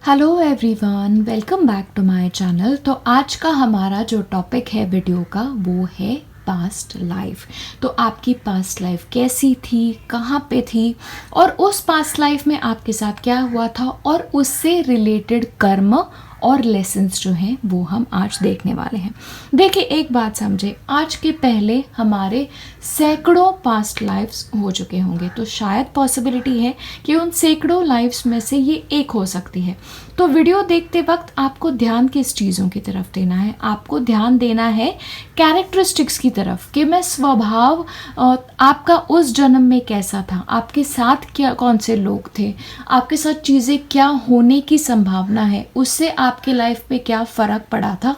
Hello everyone, welcome back to my channel. तो आज का हमारा जो टॉपिक है वीडियो का वो है पास्ट लाइफ। तो आपकी पास्ट लाइफ कैसी थी, कहाँ पे थी और उस पास्ट लाइफ में आपके साथ क्या हुआ था और उससे रिलेटेड कर्म और लेसन्स जो हैं वो हम आज देखने वाले हैं। देखिए, एक बात समझे, आज के पहले हमारे सैकड़ों पास्ट लाइफ्स हो चुके होंगे, तो शायद पॉसिबिलिटी है कि उन सैकड़ों लाइफ्स में से ये एक हो सकती है। तो वीडियो देखते वक्त आपको ध्यान किस चीज़ों की तरफ देना है? आपको ध्यान देना है कैरेक्टरिस्टिक्स की तरफ कि मैं स्वभाव आपका उस जन्म में कैसा था, आपके साथ क्या कौन से लोग थे, आपके साथ चीज़ें क्या होने की संभावना है, उससे आपके लाइफ पे क्या फ़र्क पड़ा था।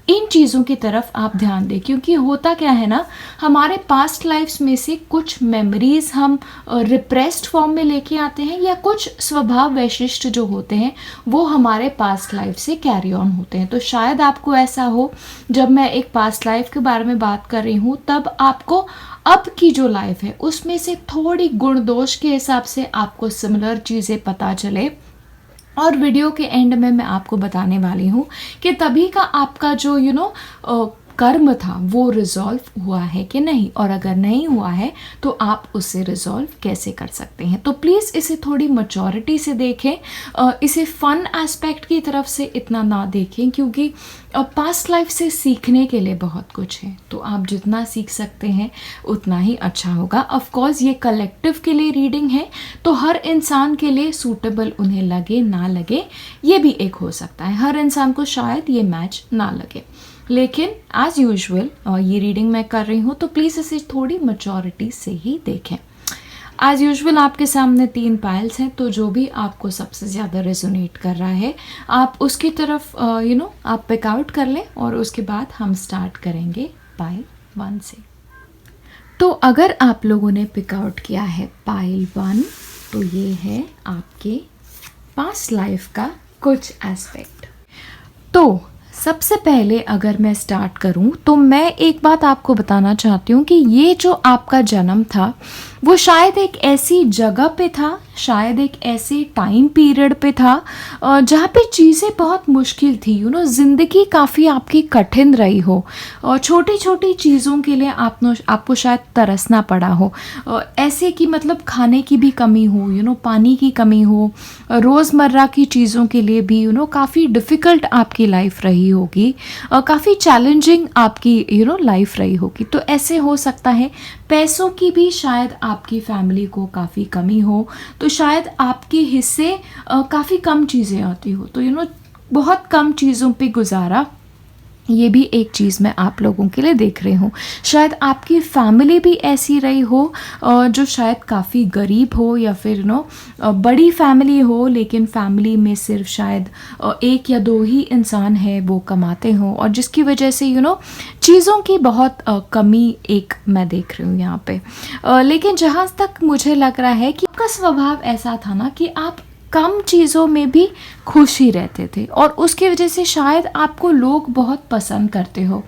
इन चीज़ों की तरफ आप ध्यान दें, क्योंकि होता क्या है ना, हमारे पास्ट लाइफ्स में से कुछ मेमोरीज हम रिप्रेस्ड फॉर्म में लेके आते हैं या कुछ स्वभाव वैशिष्ट जो होते हैं वो हमारे पास्ट लाइफ से कैरी ऑन होते हैं। तो शायद आपको ऐसा हो, जब मैं एक पास्ट लाइफ के बारे में बात कर रही हूँ तब आपको अब की जो लाइफ है उसमें से थोड़ी गुण दोष के हिसाब से आपको सिमिलर चीज़ें पता चले। और वीडियो के एंड में मैं आपको बताने वाली हूँ कि तभी का आपका जो कर्म था वो रिजॉल्व हुआ है कि नहीं, और अगर नहीं हुआ है तो आप उसे रिजॉल्व कैसे कर सकते हैं। तो प्लीज़ इसे थोड़ी मैच्योरिटी से देखें, इसे फ़न एस्पेक्ट की तरफ से इतना ना देखें, क्योंकि पास्ट लाइफ से सीखने के लिए बहुत कुछ है। तो आप जितना सीख सकते हैं उतना ही अच्छा होगा। ऑफ कोर्स ये कलेक्टिव के लिए रीडिंग है, तो हर इंसान के लिए सूटेबल उन्हें लगे ना लगे, ये भी एक हो सकता है। हर इंसान को शायद ये मैच ना लगे, लेकिन एज यूजुअल ये रीडिंग मैं कर रही हूँ तो प्लीज़ इसे थोड़ी मैच्योरिटी से ही देखें। एज यूजुअल आपके सामने 3 पाइल्स हैं, तो जो भी आपको सबसे ज़्यादा रेजोनेट कर रहा है आप उसकी तरफ आप पिक आउट कर लें, और उसके बाद हम स्टार्ट करेंगे पाइल 1 से। तो अगर आप लोगों ने पिक आउट किया है पाइल 1, तो ये है आपके पास्ट लाइफ का कुछ एस्पेक्ट। तो सबसे पहले अगर मैं स्टार्ट करूं तो मैं एक बात आपको बताना चाहती हूं कि ये जो आपका जन्म था वो शायद एक ऐसी जगह पे था, शायद एक ऐसे टाइम पीरियड पे था जहाँ पे चीज़ें बहुत मुश्किल थी। ज़िंदगी काफ़ी आपकी कठिन रही हो, और छोटी छोटी चीज़ों के लिए आपको शायद तरसना पड़ा हो, ऐसे कि मतलब खाने की भी कमी हो, पानी की कमी हो, रोज़मर्रा की चीज़ों के लिए भी काफ़ी डिफ़िकल्ट आपकी लाइफ रही होगी, काफ़ी चैलेंजिंग आपकी लाइफ रही होगी। तो ऐसे हो सकता है पैसों की भी शायद आपकी फैमिली को काफ़ी कमी हो, तो शायद आपके हिस्से काफ़ी कम चीज़ें आती हो, तो बहुत कम चीज़ों पे गुजारा। ये भी एक चीज़ मैं आप लोगों के लिए देख रही हूँ। शायद आपकी फैमिली भी ऐसी रही हो जो शायद काफ़ी गरीब हो, या फिर बड़ी फैमिली हो लेकिन फैमिली में सिर्फ शायद 1 या 2 ही इंसान है वो कमाते हों, और जिसकी वजह से चीज़ों की बहुत कमी एक मैं देख रही हूँ यहाँ पे। लेकिन जहाँ तक मुझे लग रहा है कि आपका स्वभाव ऐसा था ना कि आप कम चीज़ों में भी खुशी रहते थे, और उसकी वजह से शायद आपको लोग बहुत पसंद करते हो।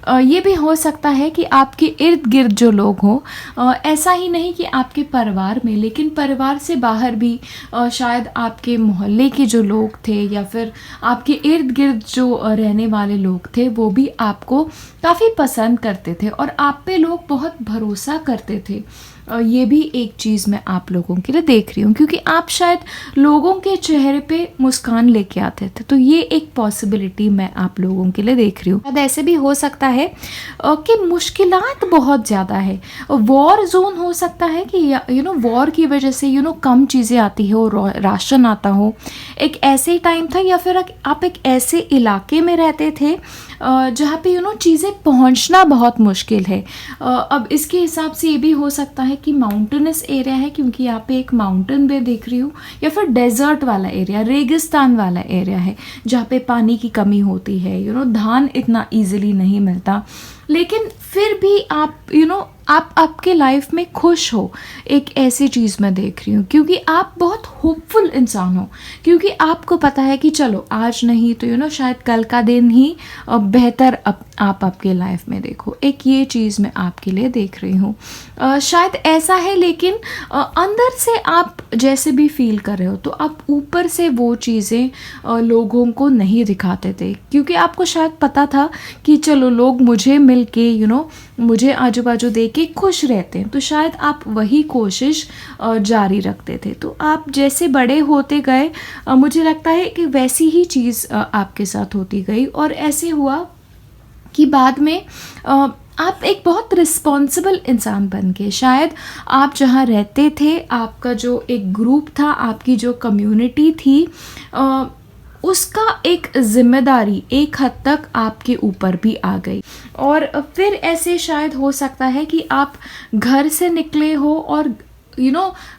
ये भी हो सकता है कि आपके इर्द गिर्द जो लोग हों, ऐसा ही नहीं कि आपके परिवार में, लेकिन परिवार से बाहर भी शायद आपके मोहल्ले के जो लोग थे या फिर आपके इर्द गिर्द जो रहने वाले लोग थे वो भी आपको काफ़ी पसंद करते थे, और आप पे लोग बहुत भरोसा करते थे। ये भी एक चीज़ मैं आप लोगों के लिए देख रही हूँ, क्योंकि आप शायद लोगों के चेहरे पे मुस्कान लेके आते थे। तो ये एक पॉसिबिलिटी मैं आप लोगों के लिए देख रही हूँ। शायद ऐसे भी हो सकता है कि मुश्किलात बहुत ज़्यादा है, वॉर जोन हो सकता है कि वॉर की वजह से कम चीज़ें आती हो, राशन आता हो। एक ऐसे टाइम था, या फिर आप एक ऐसे इलाके में रहते थे जहाँ पे चीज़ें पहुँचना बहुत मुश्किल है। अब इसके हिसाब से ये भी हो सकता है कि माउंटेनस एरिया है, क्योंकि यहाँ पे एक माउंटेन भी देख रही हूँ, या फिर डेजर्ट वाला एरिया, रेगिस्तान वाला एरिया है जहाँ पे पानी की कमी होती है, धान इतना इजीली नहीं मिलता। लेकिन फिर भी आप आप आपके लाइफ में खुश हो, एक ऐसी चीज़ मैं देख रही हूँ, क्योंकि आप बहुत होपफुल इंसान हो, क्योंकि आपको पता है कि चलो आज नहीं तो शायद कल का दिन ही बेहतर आप आपके लाइफ में देखो। एक ये चीज़ मैं आपके लिए देख रही हूँ। शायद ऐसा है, लेकिन अंदर से आप जैसे भी फील कर रहे हो तो आप ऊपर से वो चीज़ें लोगों को नहीं दिखाते थे, क्योंकि आपको शायद पता था कि चलो लोग मुझे मिल के मुझे आजू बाजू देख के खुश रहते हैं, तो शायद आप वही कोशिश जारी रखते थे। तो आप जैसे बड़े होते गए, मुझे लगता है कि वैसी ही चीज़ आपके साथ होती गई, और ऐसे हुआ कि बाद में आप एक बहुत रिस्पॉन्सिबल इंसान बन गए। शायद आप जहाँ रहते थे, आपका जो एक ग्रुप था, आपकी जो कम्युनिटी थी, उसका एक जिम्मेदारी एक हद तक आपके ऊपर भी आ गई। और फिर ऐसे शायद हो सकता है कि आप घर से निकले हो और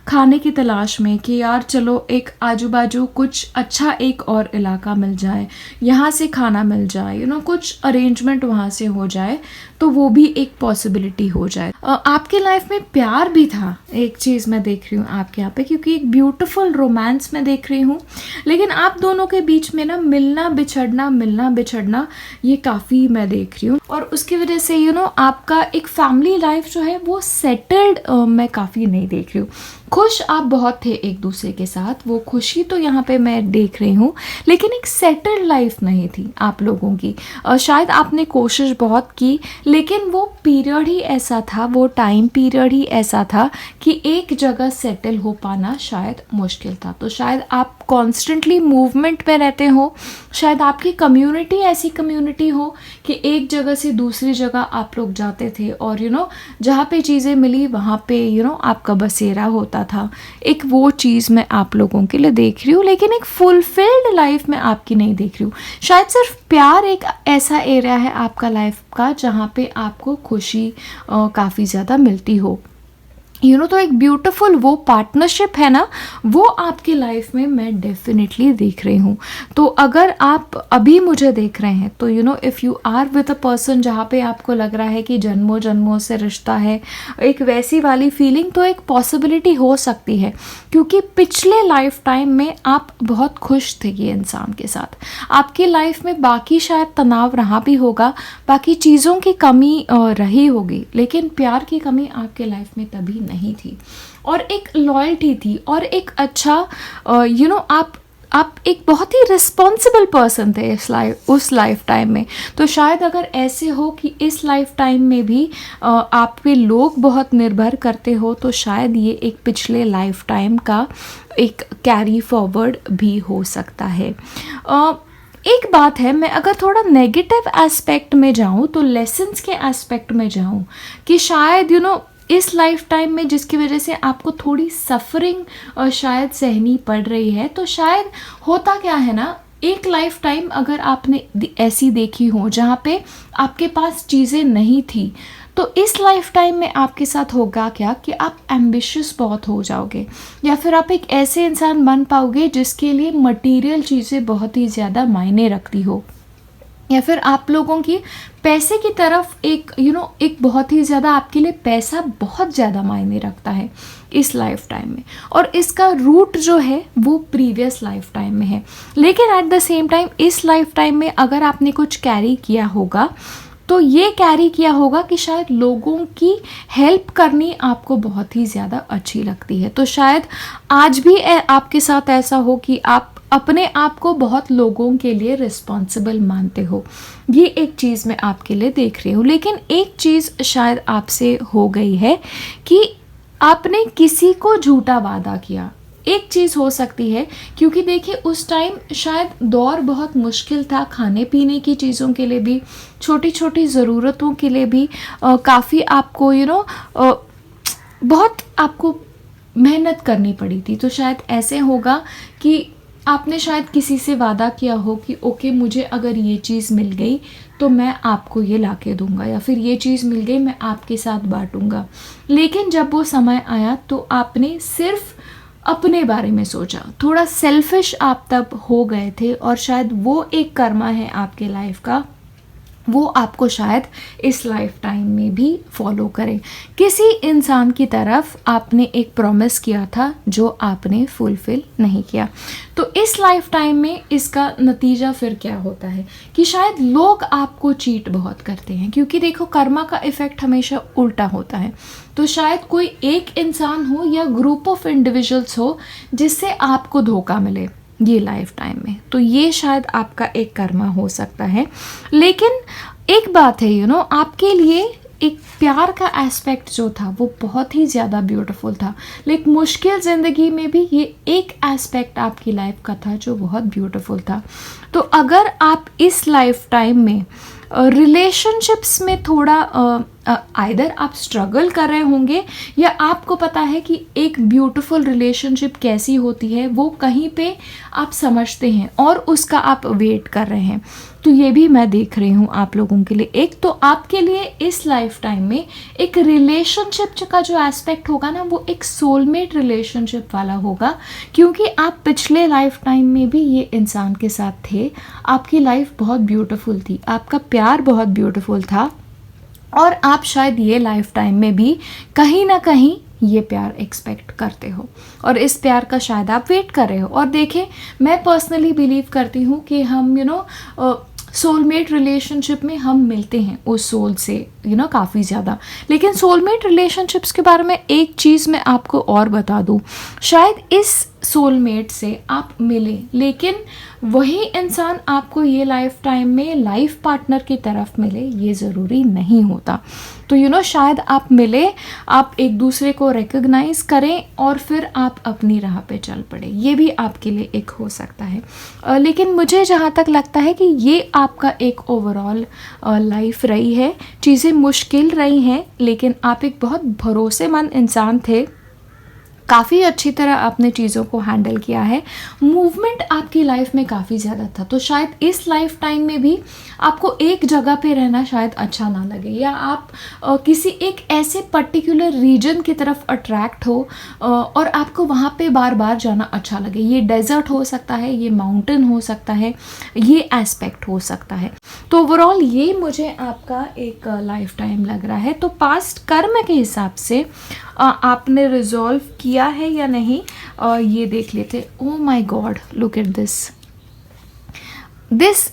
खाने की तलाश में कि यार चलो एक आजू बाजू कुछ अच्छा एक और इलाका मिल जाए, यहाँ से खाना मिल जाए, कुछ अरेंजमेंट वहाँ से हो जाए, तो वो भी एक पॉसिबिलिटी हो जाए। आपके लाइफ में प्यार भी था, एक चीज़ मैं देख रही हूँ आपके यहाँ पे, क्योंकि एक ब्यूटीफुल रोमांस मैं देख रही हूँ, लेकिन आप दोनों के बीच में ना मिलना बिछड़ना ये काफ़ी मैं देख रही हूँ। और उसकी वजह से आपका एक फैमिली लाइफ जो है वो सेटल्ड मैं काफ़ी नहीं देख रही हूँ। खुश आप बहुत थे एक दूसरे के साथ, वो खुशी तो यहाँ पे मैं देख रही हूँ, लेकिन एक सेटल्ड लाइफ नहीं थी आप लोगों की। शायद आपने कोशिश बहुत की, लेकिन वो पीरियड ही ऐसा था, वो टाइम पीरियड ही ऐसा था कि एक जगह सेटल हो पाना शायद मुश्किल था। तो शायद आप कॉन्स्टेंटली मूवमेंट में रहते हो, शायद आपकी कम्युनिटी ऐसी कम्युनिटी हो कि एक जगह से दूसरी जगह आप लोग जाते थे, और जहाँ पे चीज़ें मिली वहाँ पे आपका बसेरा होता था। एक वो चीज़ मैं आप लोगों के लिए देख रही हूँ, लेकिन एक फुलफिल्ड लाइफ में आपकी नहीं देख रही हूँ। शायद सिर्फ प्यार एक ऐसा एरिया है आपका लाइफ का जहाँ पे आपको खुशी काफ़ी ज़्यादा मिलती हो। तो एक ब्यूटीफुल वो पार्टनरशिप है ना, वो आपकी लाइफ में मैं डेफिनेटली देख रही हूँ। तो अगर आप अभी मुझे देख रहे हैं तो if you are with a person जहाँ पे आपको लग रहा है कि जन्मों जन्मों से रिश्ता है, एक वैसी वाली फीलिंग, तो एक पॉसिबिलिटी हो सकती है, क्योंकि पिछले लाइफ टाइम में आप बहुत खुश थे ये इंसान के साथ। आपकी लाइफ में बाकी शायद तनाव रहा भी होगा, बाकी चीज़ों की कमी रही होगी, लेकिन प्यार की कमी आपके लाइफ में तभी नहीं थी, और एक लॉयल्टी थी, और एक अच्छा आप एक बहुत ही रिस्पॉन्सिबल पर्सन थे उस लाइफ टाइम में। तो शायद अगर ऐसे हो कि इस लाइफ टाइम में भी आप पे लोग बहुत निर्भर करते हो, तो शायद ये एक पिछले लाइफ टाइम का एक कैरी फॉरवर्ड भी हो सकता है। एक बात है, मैं अगर थोड़ा नेगेटिव एस्पेक्ट में जाऊँ, तो लेसन्स के एस्पेक्ट में जाऊँ, कि शायद इस लाइफ टाइम में जिसकी वजह से आपको थोड़ी सफरिंग शायद सहनी पड़ रही है, तो शायद होता क्या है ना, एक लाइफ टाइम अगर आपने ऐसी देखी हो जहाँ पे आपके पास चीज़ें नहीं थी, तो इस लाइफ टाइम में आपके साथ होगा क्या कि आप एम्बिशियस बहुत हो जाओगे, या फिर आप एक ऐसे इंसान बन पाओगे जिसके लिए मटेरियल चीज़ें बहुत ही ज़्यादा मायने रखती हो, या फिर आप लोगों की पैसे की तरफ एक एक बहुत ही ज़्यादा आपके लिए पैसा बहुत ज़्यादा मायने रखता है इस लाइफ टाइम में, और इसका रूट जो है वो प्रीवियस लाइफ टाइम में है। लेकिन एट द सेम टाइम इस लाइफ टाइम में अगर आपने कुछ कैरी किया होगा, तो ये कैरी किया होगा कि शायद लोगों की हेल्प करनी आपको बहुत ही ज़्यादा अच्छी लगती है। तो शायद आज भी आपके साथ ऐसा हो कि आप अपने आप को बहुत लोगों के लिए रिस्पॉन्सिबल मानते हो। ये एक चीज़ मैं आपके लिए देख रही हूँ। लेकिन एक चीज़ शायद आपसे हो गई है कि आपने किसी को झूठा वादा किया। एक चीज़ हो सकती है, क्योंकि देखिए उस टाइम शायद दौर बहुत मुश्किल था, खाने पीने की चीज़ों के लिए भी, छोटी छोटी ज़रूरतों के लिए भी काफ़ी आपको बहुत आपको मेहनत करनी पड़ी थी। तो शायद ऐसे होगा कि आपने शायद किसी से वादा किया हो कि ओके मुझे अगर ये चीज़ मिल गई तो मैं आपको ये ला के दूँगा, या फिर ये चीज़ मिल गई मैं आपके साथ बांटूँगा। लेकिन जब वो समय आया तो आपने सिर्फ अपने बारे में सोचा, थोड़ा सेल्फिश आप तब हो गए थे, और शायद वो एक कर्मा है आपके लाइफ का वो आपको शायद इस लाइफ टाइम में भी फॉलो करें। किसी इंसान की तरफ आपने एक प्रॉमिस किया था जो आपने फुलफिल नहीं किया, तो इस लाइफ टाइम में इसका नतीजा फिर क्या होता है कि शायद लोग आपको चीट बहुत करते हैं, क्योंकि देखो कर्मा का इफ़ेक्ट हमेशा उल्टा होता है। तो शायद कोई एक इंसान हो या ग्रुप ऑफ इंडिविजुअल्स हो जिससे आपको धोखा मिले ये लाइफ टाइम में, तो ये शायद आपका एक कर्मा हो सकता है। लेकिन एक बात है आपके लिए एक प्यार का एस्पेक्ट जो था वो बहुत ही ज़्यादा ब्यूटीफुल था, लेकिन मुश्किल ज़िंदगी में भी ये एक एस्पेक्ट आपकी लाइफ का था जो बहुत ब्यूटीफुल था। तो अगर आप इस लाइफ टाइम में रिलेशनशिप्स में थोड़ा आइदर आप स्ट्रगल कर रहे होंगे या आपको पता है कि एक ब्यूटीफुल रिलेशनशिप कैसी होती है वो कहीं पे आप समझते हैं और उसका आप वेट कर रहे हैं, तो ये भी मैं देख रही हूँ आप लोगों के लिए। एक तो आपके लिए इस लाइफ टाइम में एक रिलेशनशिप का जो एस्पेक्ट होगा ना वो एक सोलमेट रिलेशनशिप वाला होगा, क्योंकि आप पिछले लाइफ टाइम में भी ये इंसान के साथ थे, आपकी लाइफ बहुत ब्यूटीफुल थी, आपका प्यार बहुत ब्यूटीफुल था और आप शायद ये लाइफ टाइम में भी कहीं ना कहीं ये प्यार एक्सपेक्ट करते हो और इस प्यार का शायद आप वेट कर रहे हो। और देखें, मैं पर्सनली बिलीव करती हूँ कि हम सोलमेट रिलेशनशिप में हम मिलते हैं उस सोल से काफ़ी ज़्यादा। लेकिन सोलमेट रिलेशनशिप्स के बारे में एक चीज़ मैं आपको और बता दूँ, शायद इस सोलमेट से आप मिले लेकिन वही इंसान आपको ये लाइफ टाइम में लाइफ पार्टनर की तरफ मिले ये ज़रूरी नहीं होता। तो शायद आप मिले, आप एक दूसरे को रिकग्नाइज़ करें और फिर आप अपनी राह पे चल पड़े, ये भी आपके लिए एक हो सकता है। लेकिन मुझे जहाँ तक लगता है कि ये आपका एक ओवरऑल लाइफ रही है, चीज़ें मुश्किल रही हैं लेकिन आप एक बहुत भरोसेमंद इंसान थे, काफ़ी अच्छी तरह आपने चीज़ों को हैंडल किया है, मूवमेंट आपकी लाइफ में काफ़ी ज़्यादा था। तो शायद इस लाइफ टाइम में भी आपको एक जगह पे रहना शायद अच्छा ना लगे या आप किसी एक ऐसे पर्टिकुलर रीजन की तरफ अट्रैक्ट हो और आपको वहाँ पे बार बार जाना अच्छा लगे। ये डेजर्ट हो सकता है, ये माउंटेन हो सकता है, ये एस्पेक्ट हो सकता है। तो ओवरऑल ये मुझे आपका एक लाइफ टाइम लग रहा है। तो पास्ट कर्म के हिसाब से आपने रिजॉल्व किया है या नहीं ये देख लेते। Oh my God, look at this.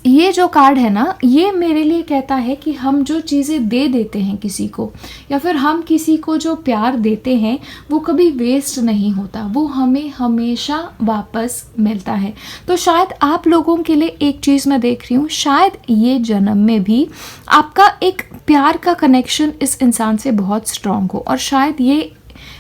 ये जो कार्ड है ना, ये मेरे लिए कहता है कि हम जो चीज़ें दे देते हैं किसी को या फिर हम किसी को जो प्यार देते हैं वो कभी वेस्ट नहीं होता, वो हमें हमेशा वापस मिलता है। तो शायद आप लोगों के लिए एक चीज़ मैं देख रही हूँ, शायद ये जन्म में भी आपका एक प्यार का कनेक्शन इस इंसान से बहुत स्ट्रॉन्ग हो और शायद ये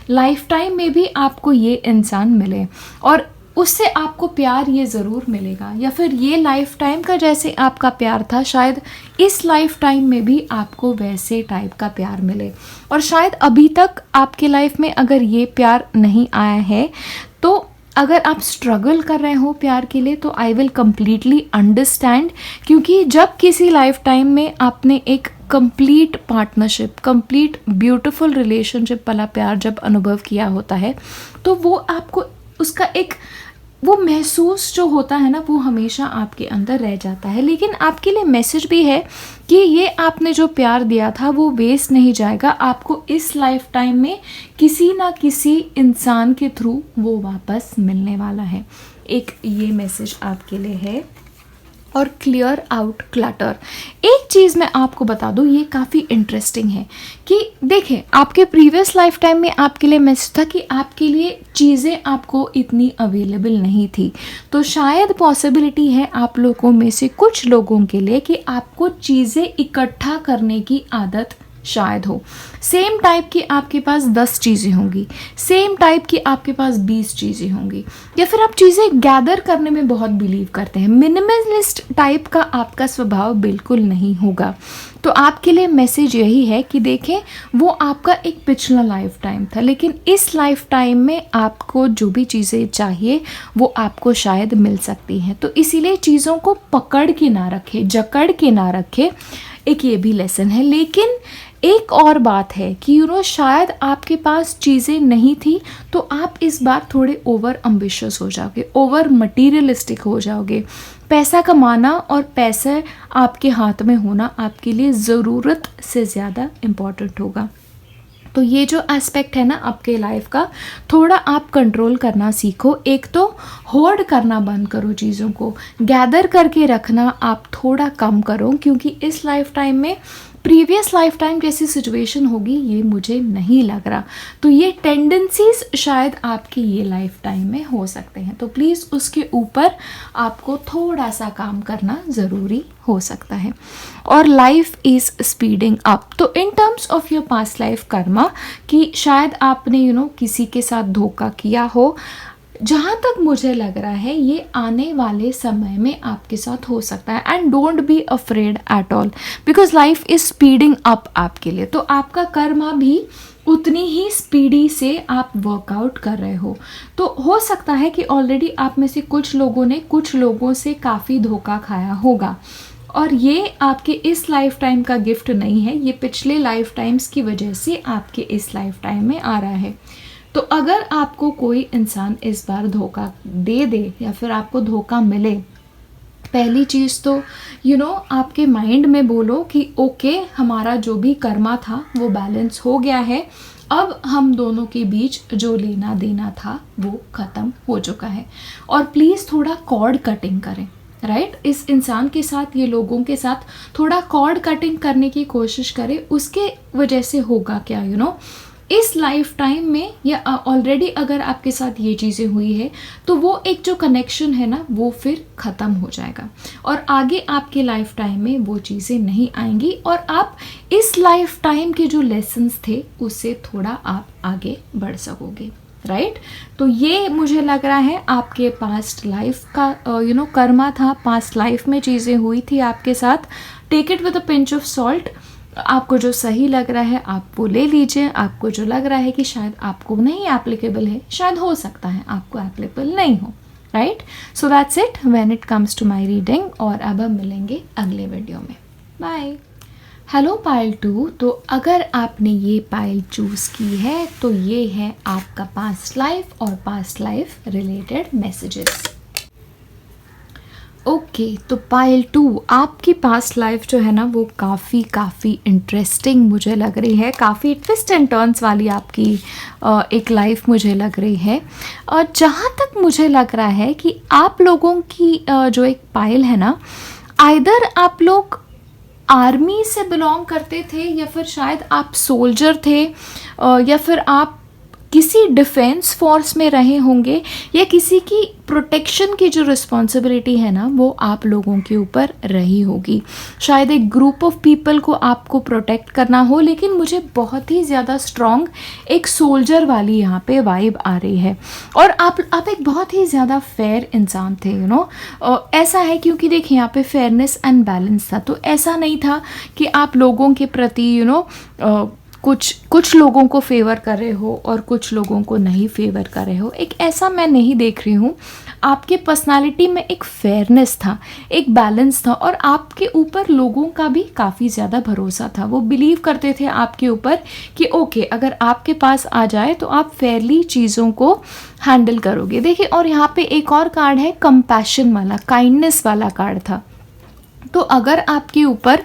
लाइफ टाइम में भी आपको ये इंसान मिले और उससे आपको प्यार ये ज़रूर मिलेगा, या फिर ये लाइफ टाइम का जैसे आपका प्यार था शायद इस लाइफ टाइम में भी आपको वैसे टाइप का प्यार मिले। और शायद अभी तक आपके लाइफ में अगर ये प्यार नहीं आया है तो अगर आप स्ट्रगल कर रहे हो प्यार के लिए तो आई विल कम्प्लीटली अंडरस्टैंड, क्योंकि जब किसी लाइफ टाइम में आपने एक complete partnership, complete beautiful relationship वाला प्यार जब अनुभव किया होता है तो वो आपको उसका एक वो महसूस जो होता है ना वो हमेशा आपके अंदर रह जाता है। लेकिन आपके लिए मैसेज भी है कि ये आपने जो प्यार दिया था वो वेस्ट नहीं जाएगा, आपको इस लाइफ टाइम में किसी ना किसी इंसान के थ्रू वो वापस मिलने वाला है। एक ये मैसेज आपके लिए है। और क्लियर आउट क्लटर। एक चीज़ मैं आपको बता दूँ, ये काफ़ी इंटरेस्टिंग है कि देखें आपके प्रीवियस लाइफ टाइम में आपके लिए मैसेज था कि आपके लिए चीज़ें आपको इतनी अवेलेबल नहीं थी। तो शायद पॉसिबिलिटी है आप लोगों में से कुछ लोगों के लिए कि आपको चीज़ें इकट्ठा करने की आदत शायद हो। सेम टाइप की आपके पास 10 चीज़ें होंगी, सेम टाइप की आपके पास 20 चीज़ें होंगी, या फिर आप चीज़ें गैदर करने में बहुत बिलीव करते हैं। मिनिमलिस्ट टाइप का आपका स्वभाव बिल्कुल नहीं होगा। तो आपके लिए मैसेज यही है कि देखें वो आपका एक पिछला लाइफ टाइम था, लेकिन इस लाइफ टाइम में आपको जो भी चीज़ें चाहिए वो आपको शायद मिल सकती हैं। तो इसीलिए चीज़ों को पकड़ के ना रखें, जकड़ के ना रखें, एक ये भी लेसन है। लेकिन एक और बात है कि शायद आपके पास चीज़ें नहीं थी, तो आप इस बार थोड़े ओवर एम्बिशियस हो जाओगे, ओवर मटीरियलिस्टिक हो जाओगे। पैसा कमाना और पैसे आपके हाथ में होना आपके लिए ज़रूरत से ज़्यादा इम्पॉर्टेंट होगा। तो ये जो एस्पेक्ट है ना आपके लाइफ का, थोड़ा आप कंट्रोल करना सीखो। एक तो होर्ड करना बंद करो, चीज़ों को गैदर करके रखना आप थोड़ा कम करो, क्योंकि इस लाइफ टाइम में प्रीवियस लाइफ टाइम जैसी सिचुएशन होगी ये मुझे नहीं लग रहा। तो ये टेंडेंसीज शायद आपकी ये लाइफ टाइम में हो सकते हैं, तो प्लीज़ उसके ऊपर आपको थोड़ा सा काम करना ज़रूरी हो सकता है। और लाइफ इज़ स्पीडिंग अप। तो in terms of your past life karma, कि शायद आपने किसी के साथ धोखा किया हो, जहाँ तक मुझे लग रहा है ये आने वाले समय में आपके साथ हो सकता है। And don't be afraid at all, because life is speeding up आपके लिए। तो आपका कर्मा भी उतनी ही स्पीडी से आप वर्कआउट कर रहे हो। तो हो सकता है कि ऑलरेडी आप में से कुछ लोगों ने कुछ लोगों से काफ़ी धोखा खाया होगा, और ये आपके इस लाइफ टाइम का गिफ्ट नहीं है, ये पिछले लाइफ टाइम्स की वजह से आपके इस लाइफ टाइम में आ रहा है। तो अगर आपको कोई इंसान इस बार धोखा दे दे या फिर आपको धोखा मिले, पहली चीज़ तो आपके माइंड में बोलो कि ओके, हमारा जो भी कर्मा था वो बैलेंस हो गया है, अब हम दोनों के बीच जो लेना देना था वो ख़त्म हो चुका है। और प्लीज़ थोड़ा कॉर्ड कटिंग करें, राइट? इस इंसान के साथ, ये लोगों के साथ थोड़ा कॉर्ड कटिंग करने की कोशिश करें। उसके वजह से होगा क्या, इस लाइफ टाइम में या ऑलरेडी अगर आपके साथ ये चीज़ें हुई है तो वो एक जो कनेक्शन है ना वो फिर ख़त्म हो जाएगा, और आगे आपके लाइफ टाइम में वो चीज़ें नहीं आएंगी, और आप इस लाइफ टाइम के जो लेसन्स थे उससे थोड़ा आप आगे बढ़ सकोगे, राइट? तो ये मुझे लग रहा है आपके पास्ट लाइफ का कर्मा था, पास्ट लाइफ में चीज़ें हुई थी आपके साथ। Take it with a pinch of salt. आपको जो सही लग रहा है आप वो ले लीजिए। आपको जो लग रहा है कि शायद आपको नहीं एप्लीकेबल है, शायद हो सकता है आपको एप्लीकेबल नहीं हो, right? So that's it when it comes to my reading, और अब हम मिलेंगे अगले वीडियो में। बाय। Hello pile 2। तो अगर आपने ये पाइल चूज़ की है तो ये है आपका पास्ट लाइफ और past life related messages. Okay, तो पाइल 2, आपकी पास्ट लाइफ जो है ना वो काफ़ी इंटरेस्टिंग मुझे लग रही है, काफ़ी ट्विस्ट एंड टर्न्स वाली आपकी एक लाइफ मुझे लग रही है। और जहाँ तक मुझे लग रहा है कि आप लोगों की जो एक पाइल है ना, आइदर आप लोग आर्मी से बिलोंग करते थे, या फिर शायद आप सोल्जर थे, या फिर आप किसी डिफेंस फोर्स में रहे होंगे, या किसी की प्रोटेक्शन की जो रिस्पॉन्सिबिलिटी है ना वो आप लोगों के ऊपर रही होगी। शायद एक ग्रुप ऑफ पीपल को आपको प्रोटेक्ट करना हो, लेकिन मुझे बहुत ही ज़्यादा स्ट्रॉन्ग एक सोल्जर वाली यहाँ पे वाइब आ रही है। और आप एक बहुत ही ज़्यादा फेयर इंसान थे, ऐसा है क्योंकि देखिए यहाँ पे फेयरनेस एंड बैलेंस था। तो ऐसा नहीं था कि आप लोगों के प्रति कुछ लोगों को फेवर कर रहे हो और कुछ लोगों को नहीं फेवर कर रहे हो, एक ऐसा मैं नहीं देख रही हूँ। आपके पर्सनालिटी में एक फेयरनेस था, एक बैलेंस था, और आपके ऊपर लोगों का भी काफ़ी ज़्यादा भरोसा था। वो बिलीव करते थे आपके ऊपर कि ओके, अगर आपके पास आ जाए तो आप फेयरली चीज़ों को हैंडल करोगे। देखिए, और यहाँ पे एक और कार्ड है, कंपैशन वाला, काइंडनेस वाला कार्ड था। तो अगर आपके ऊपर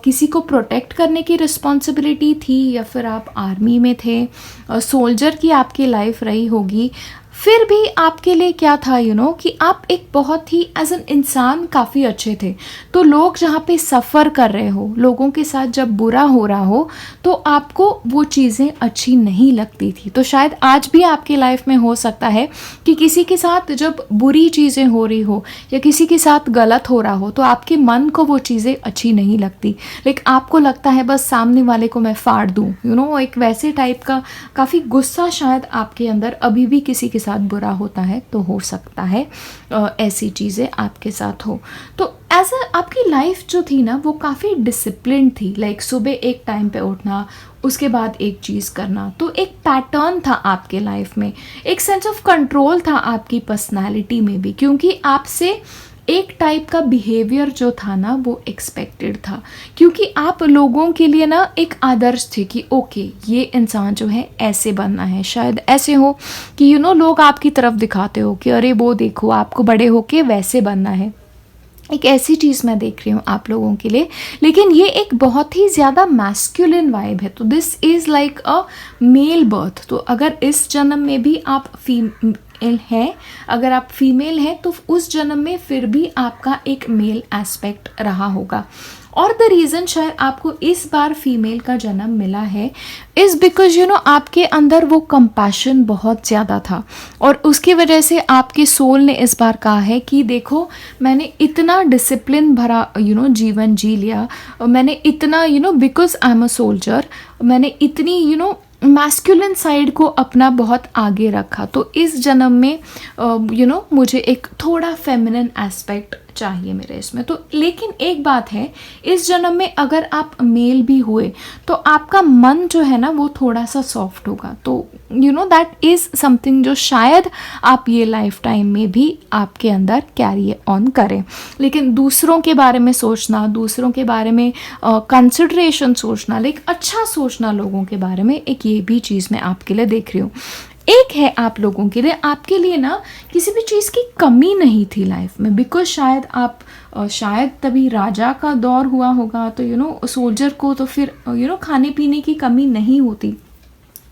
किसी को प्रोटेक्ट करने की रिस्पॉन्सिबिलिटी थी, या फिर आप आर्मी में थे, सोल्जर की आपकी लाइफ रही होगी, फिर भी आपके लिए क्या था कि आप एक बहुत ही एज एन इंसान काफ़ी अच्छे थे। तो लोग जहाँ पे सफ़र कर रहे हो, लोगों के साथ जब बुरा हो रहा हो, तो आपको वो चीज़ें अच्छी नहीं लगती थी। तो शायद आज भी आपकी लाइफ में हो सकता है कि किसी के साथ जब बुरी चीज़ें हो रही हो या किसी के साथ गलत हो रहा हो, तो आपके मन को वो चीज़ें अच्छी नहीं लगती, लेकिन आपको लगता है बस सामने वाले को मैं फाड़ दूँ, एक वैसे टाइप का काफ़ी गुस्सा शायद आपके अंदर अभी भी किसी के साथ बुरा होता है। तो हो सकता है ऐसी चीज़ें आपके साथ हो। तो एज आपकी लाइफ जो थी ना वो काफ़ी डिसिप्लिन थी, लाइक सुबह एक टाइम पे उठना, उसके बाद एक चीज़ करना। तो एक पैटर्न था आपके लाइफ में, एक सेंस ऑफ कंट्रोल था आपकी पर्सनालिटी में भी, क्योंकि आपसे एक टाइप का बिहेवियर जो था ना वो एक्सपेक्टेड था, क्योंकि आप लोगों के लिए ना एक आदर्श थे कि ओके ये इंसान जो है ऐसे बनना है। शायद ऐसे हो कि लोग आपकी तरफ दिखाते हो कि अरे वो देखो आपको बड़े होके वैसे बनना है। एक ऐसी चीज़ मैं देख रही हूँ आप लोगों के लिए, लेकिन ये एक बहुत ही ज़्यादा मैस्कुलिन वाइब है। तो this is like a male birth. तो अगर इस जन्म में भी आप फीमेल हैं, अगर आप फीमेल हैं तो उस जन्म में फिर भी आपका एक मेल एस्पेक्ट रहा होगा। और द रीज़न शायद आपको इस बार फीमेल का जन्म मिला है इज़ बिकॉज आपके अंदर वो कंपैशन बहुत ज़्यादा था, और उसकी वजह से आपके सोल ने इस बार कहा है कि देखो मैंने इतना डिसिप्लिन भरा जीवन जी लिया, मैंने इतना because I am a soldier, मैंने इतनी मैस्कुलिन साइड को अपना बहुत आगे रखा, तो इस जन्म में मुझे एक थोड़ा फेमिनिन एस्पेक्ट चाहिए मेरे इसमें। तो लेकिन एक बात है, इस जन्म में अगर आप मेल भी हुए तो आपका मन जो है ना वो थोड़ा सा सॉफ्ट होगा। तो दैट इज़ समथिंग जो शायद आप ये लाइफ टाइम में भी आपके अंदर कैरी ऑन करें। लेकिन दूसरों के बारे में सोचना, दूसरों के बारे में कंसिडरेशन सोचना, लाइक अच्छा सोचना लोगों के बारे में, एक ये भी चीज़ मैं आपके लिए देख रही हूँ। एक है आप लोगों के लिए, आपके लिए ना किसी भी चीज़ की कमी नहीं थी लाइफ में, बिकॉज शायद आप शायद तभी राजा का दौर हुआ होगा, तो सोल्जर को तो फिर खाने पीने की कमी नहीं होती।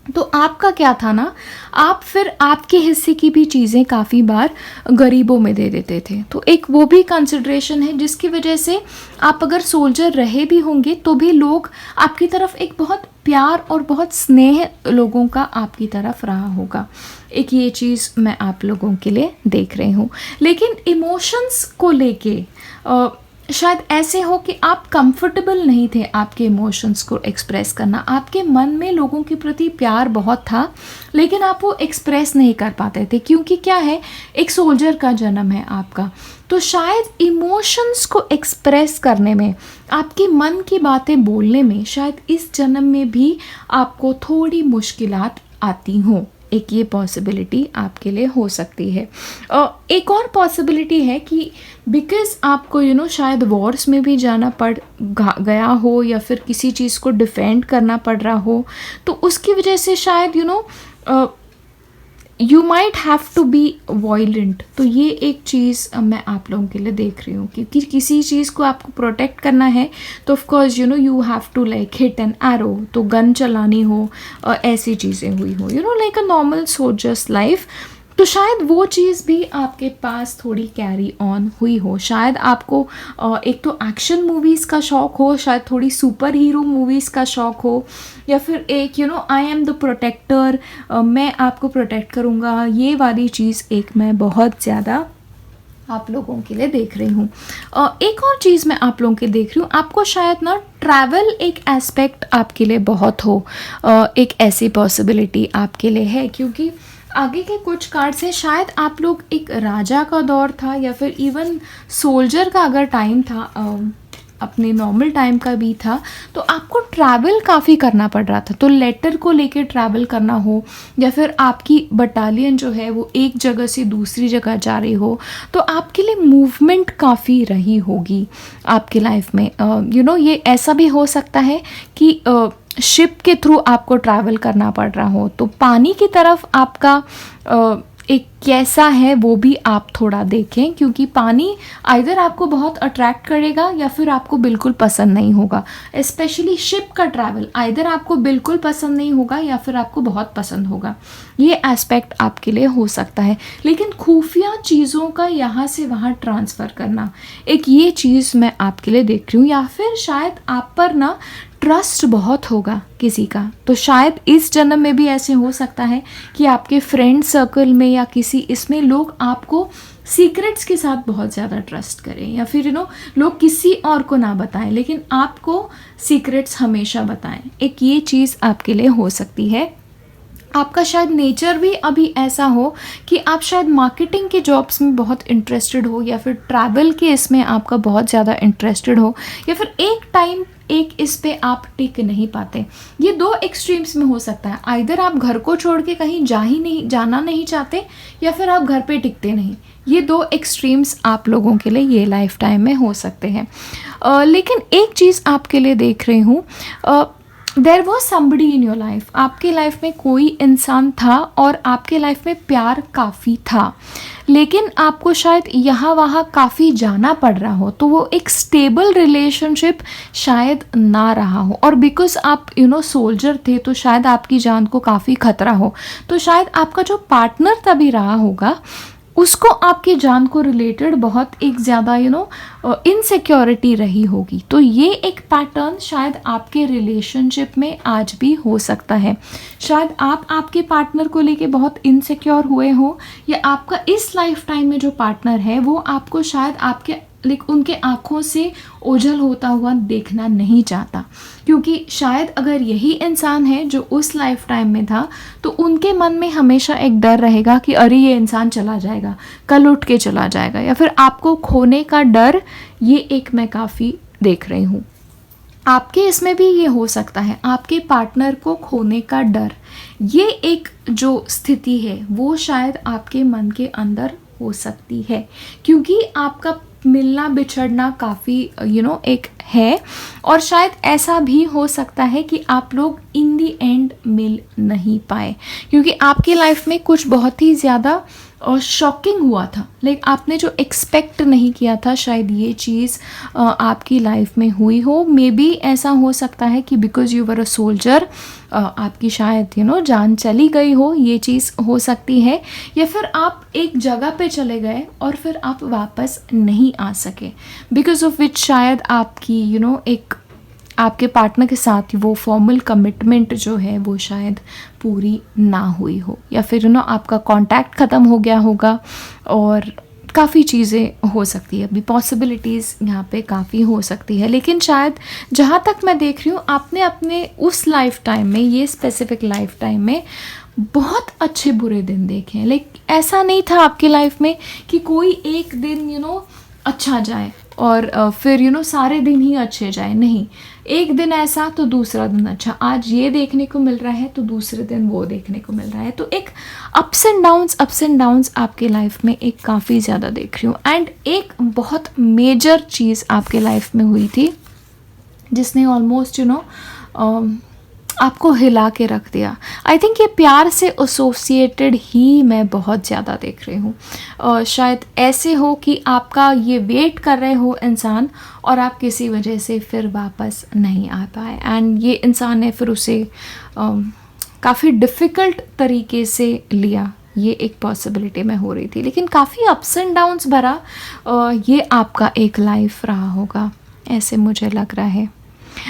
तो आपका क्या था ना, आप फिर आपके हिस्से की भी चीज़ें काफ़ी बार गरीबों में दे देते थे। तो एक वो भी कंसिडरेशन है जिसकी वजह से आप अगर सोल्जर रहे भी होंगे तो भी लोग आपकी तरफ एक बहुत प्यार और बहुत स्नेह लोगों का आपकी तरफ रहा होगा। एक ये चीज़ मैं आप लोगों के लिए देख रही हूँ। लेकिन इमोशंस को लेके शायद ऐसे हो कि आप कंफर्टेबल नहीं थे आपके इमोशंस को एक्सप्रेस करना। आपके मन में लोगों के प्रति प्यार बहुत था, लेकिन आप वो एक्सप्रेस नहीं कर पाते थे, क्योंकि क्या है, एक सोल्जर का जन्म है आपका। तो शायद इमोशंस को एक्सप्रेस करने में, आपके मन की बातें बोलने में शायद इस जन्म में भी आपको थोड़ी मुश्किलात आती हों। एक ये पॉसिबिलिटी आपके लिए हो सकती है। एक और पॉसिबिलिटी है कि बिकॉज़ आपको शायद वॉर्स में भी जाना पड़ गया हो, या फिर किसी चीज़ को डिफेंड करना पड़ रहा हो, तो उसकी वजह से शायद you might have to be violent. तो ये एक चीज़ मैं आप लोगों के लिए देख रही हूँ, क्योंकि किसी चीज़ को आपको प्रोटेक्ट करना है तो of course you have to like hit an arrow, तो गन चलानी हो, ऐसी चीज़ें हुई हो like a normal soldier's life. तो शायद वो चीज़ भी आपके पास थोड़ी कैरी ऑन हुई हो। शायद आपको एक तो एक्शन मूवीज़ का शौक़ हो, शायद थोड़ी सुपर हीरो मूवीज़ का शौक़ हो, या फिर एक आई एम द प्रोटेक्टर, मैं आपको प्रोटेक्ट करूँगा, ये वाली चीज़ एक मैं बहुत ज़्यादा आप लोगों के लिए देख रही हूँ। एक और चीज़ मैं आप लोगों के देख रही हूँ, आपको शायद ना ट्रैवल एक एस्पेक्ट आपके लिए बहुत हो। एक ऐसी पॉसिबिलिटी आपके लिए है, क्योंकि आगे के कुछ कार्ड से शायद आप लोग, एक राजा का दौर था या फिर इवन सोल्जर का अगर टाइम था, अपने नॉर्मल टाइम का भी था, तो आपको ट्रैवल काफ़ी करना पड़ रहा था। तो लेटर को लेके ट्रैवल करना हो, या फिर आपकी बटालियन जो है वो एक जगह से दूसरी जगह जा रही हो, तो आपके लिए मूवमेंट काफ़ी रही होगी आपकी लाइफ में। ये ऐसा भी हो सकता है कि शिप के थ्रू आपको ट्रैवल करना पड़ रहा हो, तो पानी की तरफ आपका एक कैसा है वो भी आप थोड़ा देखें, क्योंकि पानी आइदर आपको बहुत अट्रैक्ट करेगा या फिर आपको बिल्कुल पसंद नहीं होगा। स्पेशली शिप का ट्रैवल आइदर आपको बिल्कुल पसंद नहीं होगा या फिर आपको बहुत पसंद होगा। ये एस्पेक्ट आपके लिए हो सकता है। लेकिन खुफिया चीज़ों का यहाँ से वहाँ ट्रांसफ़र करना, एक ये चीज़ मैं आपके लिए देख रही हूँ। या फिर शायद आप पर ना ट्रस्ट बहुत होगा किसी का, तो शायद इस जन्म में भी ऐसे हो सकता है कि आपके फ्रेंड सर्कल में या किसी इसमें लोग आपको सीक्रेट्स के साथ बहुत ज़्यादा ट्रस्ट करें, या फिर लोग किसी और को ना बताएं लेकिन आपको सीक्रेट्स हमेशा बताएं। एक ये चीज़ आपके लिए हो सकती है। आपका शायद नेचर भी अभी ऐसा हो कि आप शायद मार्केटिंग के जॉब्स में बहुत इंटरेस्टेड हो, या फिर ट्रैवल के इसमें आपका बहुत ज़्यादा इंटरेस्टेड हो, या फिर एक टाइम एक इस पे आप टिक नहीं पाते। ये दो एक्सट्रीम्स में हो सकता है। आइदर आप घर को छोड़ के कहीं जाना नहीं चाहते, या फिर आप घर पे टिकते नहीं। ये दो एक्सट्रीम्स आप लोगों के लिए ये लाइफ टाइम में हो सकते हैं। लेकिन एक चीज़ आपके लिए देख रही हूँ, there was somebody in your life, आपके लाइफ में कोई इंसान था और आपके लाइफ में प्यार काफ़ी था, लेकिन आपको शायद यहाँ वहाँ काफ़ी जाना पड़ रहा हो, तो वो एक स्टेबल रिलेशनशिप शायद ना रहा हो, और बिकॉज आप सोल्जर थे तो शायद आपकी जान को काफ़ी खतरा हो, तो शायद आपका जो पार्टनर तभी रहा होगा उसको आपकी जान को रिलेटेड बहुत एक ज़्यादा इनसिक्योरिटी रही होगी। तो ये एक पैटर्न शायद आपके रिलेशनशिप में आज भी हो सकता है। शायद आप आपके पार्टनर को लेके बहुत इनसिक्योर हुए हो, या आपका इस लाइफ टाइम में जो पार्टनर है वो आपको शायद आपके उनके आँखों से ओझल होता हुआ देखना नहीं चाहता, क्योंकि शायद अगर यही इंसान है जो उस लाइफ टाइम में था तो उनके मन में हमेशा एक डर रहेगा कि अरे ये इंसान चला जाएगा, कल उठ के चला जाएगा, या फिर आपको खोने का डर, ये एक मैं काफ़ी देख रही हूँ। आपके इसमें भी ये हो सकता है, आपके पार्टनर को खोने का डर, ये एक जो स्थिति है वो शायद आपके मन के अंदर हो सकती है, क्योंकि आपका मिलना बिछड़ना काफ़ी एक है, और शायद ऐसा भी हो सकता है कि आप लोग इन दी एंड मिल नहीं पाए, क्योंकि आपकी लाइफ में कुछ बहुत ही ज़्यादा शॉकिंग हुआ था, लाइक आपने जो एक्सपेक्ट नहीं किया था शायद ये चीज़ आपकी लाइफ में हुई हो। मे बी ऐसा हो सकता है कि because you were a soldier आपकी शायद जान चली गई हो, ये चीज़ हो सकती है, या फिर आप एक जगह पे चले गए और फिर आप वापस नहीं आ सके, बिकॉज ऑफ विच शायद आपकी एक आपके पार्टनर के साथ वो फॉर्मल कमिटमेंट जो है वो शायद पूरी ना हुई हो, या फिर आपका कांटेक्ट ख़त्म हो गया होगा, और काफ़ी चीज़ें हो सकती है। अभी पॉसिबिलिटीज़ यहाँ पे काफ़ी हो सकती है, लेकिन शायद जहाँ तक मैं देख रही हूँ आपने अपने उस लाइफ टाइम में, ये स्पेसिफिक लाइफ टाइम में बहुत अच्छे बुरे दिन देखे हैं। लाइक ऐसा नहीं था आपकी लाइफ में कि कोई एक दिन अच्छा जाए और फिर सारे दिन ही अच्छे जाए, नहीं, एक दिन ऐसा तो दूसरा दिन अच्छा, आज ये देखने को मिल रहा है तो दूसरे दिन वो देखने को मिल रहा है। तो एक अप्स एंड डाउन्स आपके लाइफ में एक काफ़ी ज़्यादा देख रही हूँ। एंड एक बहुत मेजर चीज़ आपके लाइफ में हुई थी जिसने ऑलमोस्ट आपको हिला के रख दिया। आई थिंक ये प्यार से एसोसिएटेड ही मैं बहुत ज़्यादा देख रही हूँ। शायद ऐसे हो कि आपका ये वेट कर रहे हो इंसान, और आप किसी वजह से फिर वापस नहीं आ पाए, एंड ये इंसान ने फिर उसे काफ़ी डिफ़िकल्ट तरीके से लिया। ये एक पॉसिबिलिटी में हो रही थी, लेकिन काफ़ी अप्स एंड डाउन्स भरा ये आपका एक लाइफ रहा होगा, ऐसे मुझे लग रहा है।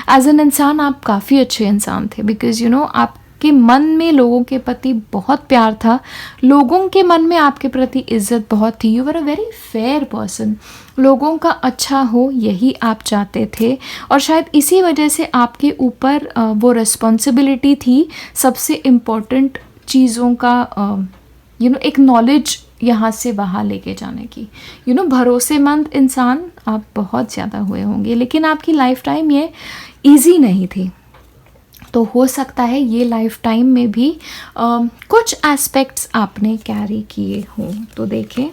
एज एन इंसान आप काफ़ी अच्छे इंसान थे, बिकॉज आपके मन में लोगों के प्रति बहुत प्यार था, लोगों के मन में आपके प्रति इज्जत बहुत थी। You were a very fair person, लोगों का अच्छा हो यही आप चाहते थे, और शायद इसी वजह से आपके ऊपर वो रिस्पॉन्सिबिलिटी थी सबसे इम्पोर्टेंट चीज़ों का एक नॉलेज यहाँ से वहाँ लेके जाने की। भरोसेमंद इंसान आप बहुत ज़्यादा हुए होंगे, लेकिन आपकी लाइफ टाइम ये इजी नहीं थी। तो हो सकता है ये लाइफ टाइम में भी कुछ एस्पेक्ट्स आपने कैरी किए हों। तो देखें